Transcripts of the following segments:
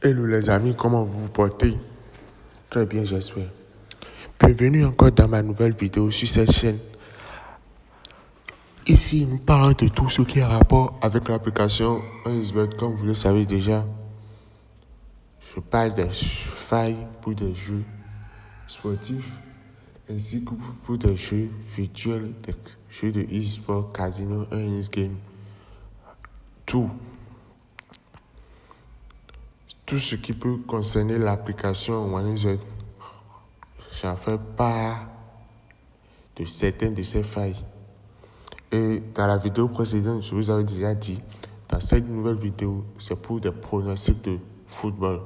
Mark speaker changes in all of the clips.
Speaker 1: Hello les amis, comment vous vous portez? Très bien, j'espère. Bienvenue encore dans ma nouvelle vidéo sur cette chaîne. Ici, nous parlons de tout ce qui a rapport avec l'application 1xBet, comme vous le savez déjà. Je parle des failles pour des jeux sportifs, ainsi que pour des jeux virtuels, des jeux de e-sport, casino, 1xGame, tout. Tout ce qui peut concerner l'application 1xBet. J'en fais part de certaines de ces failles. Et dans la vidéo précédente, je vous avais déjà dit, dans cette nouvelle vidéo, c'est pour des pronostics de football.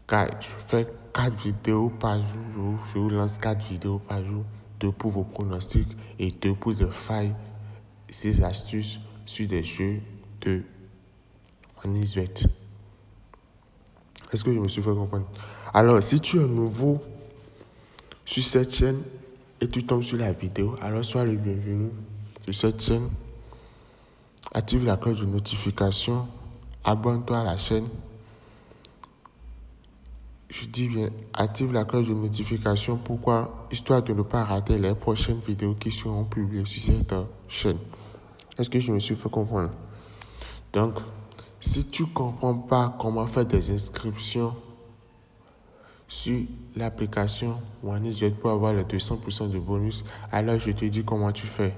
Speaker 1: Car je fais 4 vidéos par jour, je vous lance 4 vidéos par jour, 2 pour vos pronostics et 2 pour des failles, 6 astuces sur des jeux de 1xBet. Est-ce que je me suis fait comprendre? Alors, si tu es nouveau sur cette chaîne et tu tombes sur la vidéo, alors sois le bienvenu sur cette chaîne. Active la cloche de notification, abonne-toi à la chaîne. Je dis bien, active la cloche de notification. Pourquoi? Histoire de ne pas rater les prochaines vidéos qui seront publiées sur cette chaîne. Est-ce que je me suis fait comprendre? Donc, si tu ne comprends pas comment faire des inscriptions sur l'application 1xBet pour avoir les 200% de bonus, alors je te dis comment tu fais.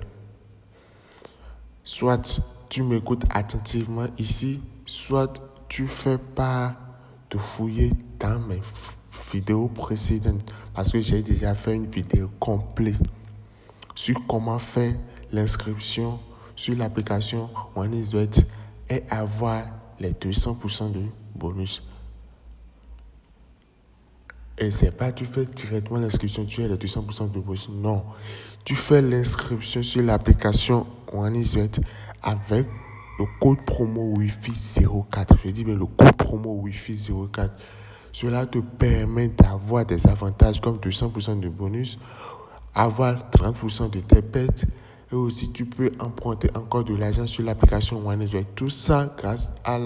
Speaker 1: Soit tu m'écoutes attentivement ici, soit tu fais part de fouiller dans mes vidéos précédentes parce que j'ai déjà fait une vidéo complète sur comment faire l'inscription sur l'application 1xBet et avoir les 200% de bonus. Et c'est pas tu fais directement l'inscription, tu as les 200% de bonus. Non. Tu fais l'inscription sur l'application 1xBet avec le code promo Wi-Fi 04. Je dis bien le code promo Wi-Fi 04. Cela te permet d'avoir des avantages comme 200% de bonus, avoir 30% de tes pertes et aussi tu peux emprunter encore de l'argent sur l'application 1xBet. Tout ça grâce à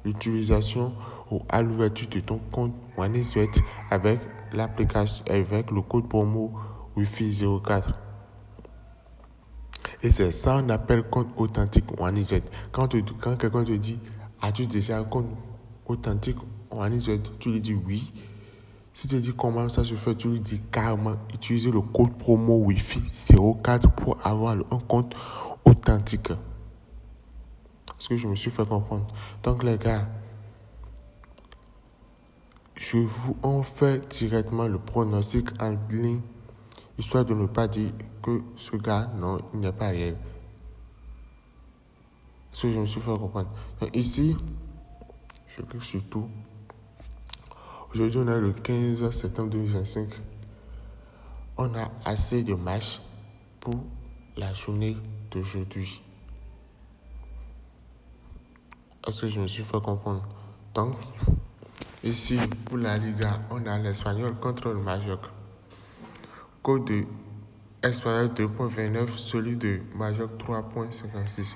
Speaker 1: l'utilisation ou à l'ouverture de ton compte 1xBet avec l'application, avec le code promo Wi-Fi 04. Et c'est ça qu'on appelle compte authentique 1xBet. Quand quelqu'un te dit, as-tu déjà un compte authentique 1xBet, tu lui dis oui. Si tu te dis comment ça se fait, tu lui dis carrément utiliser le code promo Wi-Fi 04 pour avoir un compte authentique. Est-ce que je me suis fait comprendre? Donc les gars, je vous en fais directement le pronostic en ligne, histoire de ne pas dire que ce gars, non, il n'est pas réel. Est-ce que je me suis fait comprendre? Donc ici, je clique sur tout. Aujourd'hui, on est le 15 septembre 2025. On a assez de matchs pour la journée d'aujourd'hui. Est-ce que je me suis fait comprendre? Donc, ici, pour la Liga, on a l'Espagnol contre le Majorque. Code de Espagnol 2.29, celui de Majorque 3.56.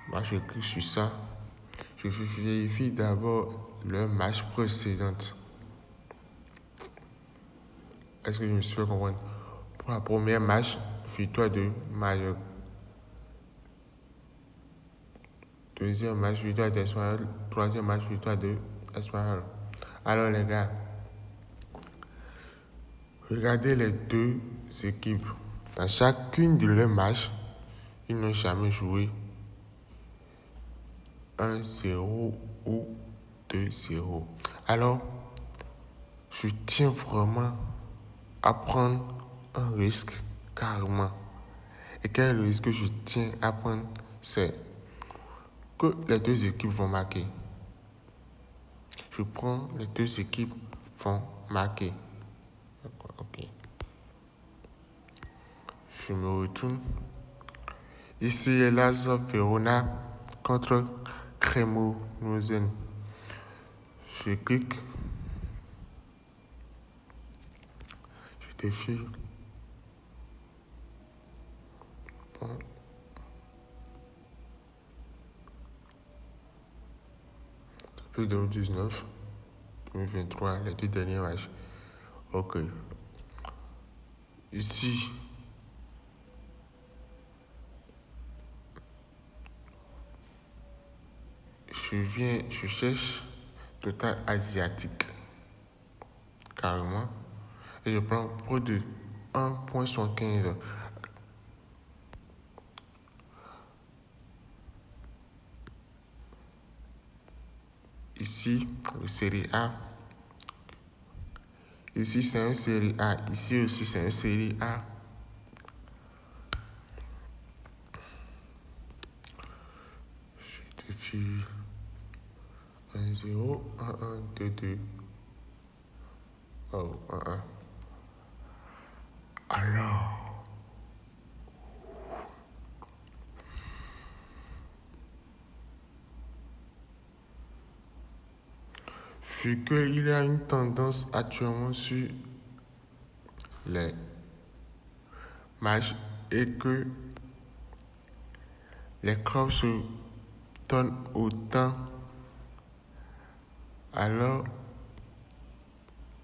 Speaker 1: Moi, je clique sur ça. Je vérifie d'abord le match précédent. Est-ce que je me suis fait comprendre? Pour la première match, victoire de Majorque. Deuxième match, victoire d'Espagnol. Troisième match, victoire de Espagnol. Alors les gars, regardez les deux équipes. Dans chacune de leurs matchs, ils n'ont jamais joué 1-0 ou 2-0. Alors, je tiens vraiment à prendre un risque carrément. Et quel est le risque que je tiens à prendre? C'est que les deux équipes vont marquer. Je prends les deux équipes vont marquer. D'accord, ok. Je me retourne. Ici, Lazio Verona contre Cremonese. Je clique. Je défile. Bon. puis 2019, 2023, les 2 derniers matchs. Ok. Ici, je cherche total asiatique, carrément, et je prends pro de 1,75. Ici, le série A. Ici, c'est un série A. Ici aussi, c'est un série A. Je défie 1-0, 1-1, 2-2. Oh, 1-1. Alors, vu qu'il y a une tendance actuellement sur les matchs et que les clubs se donnent autant, alors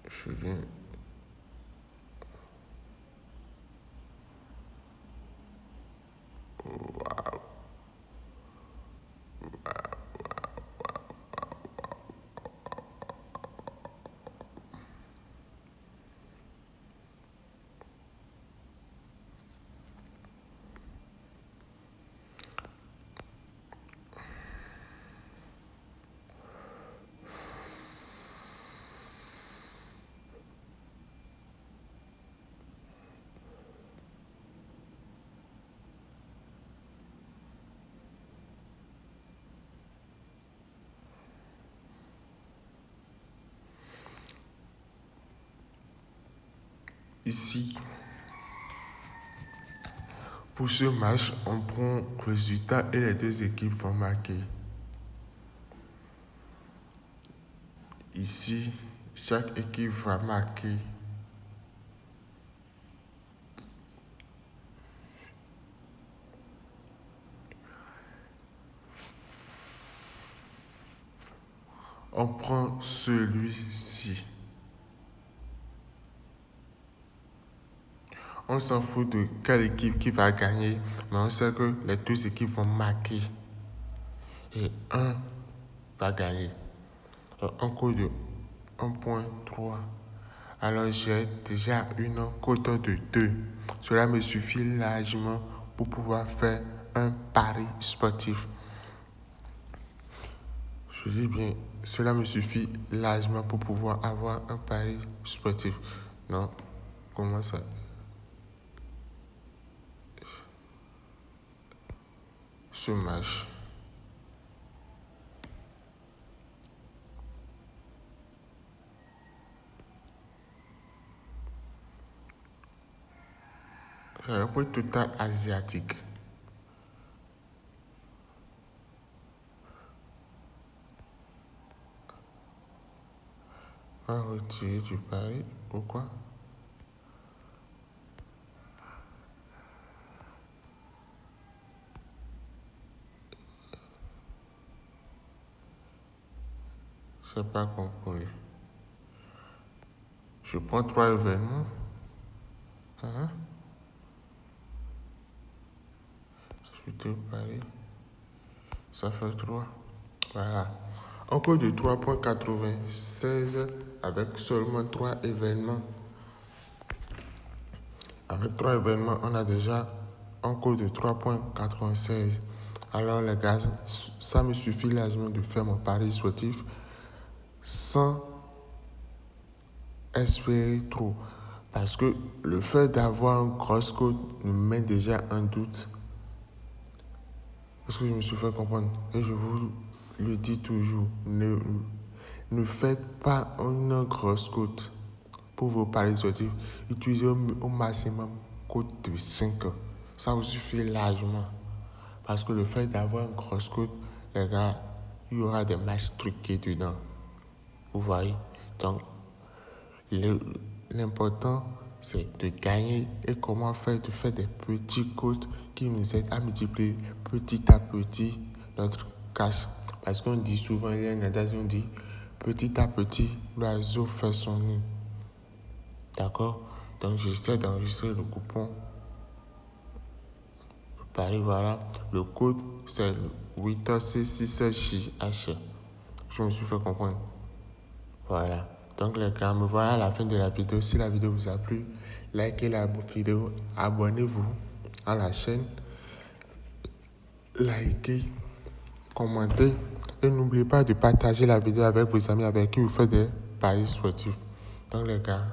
Speaker 1: je viens. Ici, pour ce match, on prend résultat et les deux équipes vont marquer. Ici, chaque équipe va marquer. On prend celui-ci. On s'en fout de quelle équipe qui va gagner, mais on sait que les deux équipes vont marquer. Et un va gagner. Un coût de 1,3. Alors j'ai déjà une cote de 2. Cela me suffit largement pour pouvoir faire un pari sportif. Je dis bien, cela me suffit largement pour pouvoir avoir un pari sportif. Non, comment ça? Ce match. C'est un peu total asiatique. Va retirer du pari. Pourquoi? Je n'ai pas compris. Je prends 3 événements. Ajouter pari. Ça fait 3. Voilà. Un code de 3,96 avec seulement 3 événements. Avec 3 événements, on a déjà un code de 3,96. Alors les gars, ça me suffit largement de faire mon pari sportif sans espérer trop. Parce que le fait d'avoir un grosse cote me met déjà en doute. Est-ce que je me suis fait comprendre? Et je vous le dis toujours, ne faites pas une grosse cote pour vos paris sportifs. Utilisez au maximum cote de 5. Ça vous suffit largement. Parce que le fait d'avoir une grosse cote, les gars, il y aura des matchs truqués dedans. Vous voyez? Donc, l'important, c'est de gagner et comment faire, de faire des petits cotes qui nous aident à multiplier petit à petit notre cash. Parce qu'on dit souvent, il y a une adage, on dit petit à petit, l'oiseau fait son nid. D'accord? Donc j'essaie d'enregistrer le coupon. Pareil, voilà. Le code, c'est 8C6JH. Je me suis fait comprendre. Voilà. Donc les gars, me voilà à la fin de la vidéo. Si la vidéo vous a plu, likez la vidéo, abonnez-vous à la chaîne, likez, commentez et n'oubliez pas de partager la vidéo avec vos amis avec qui vous faites des paris sportifs. Donc les gars,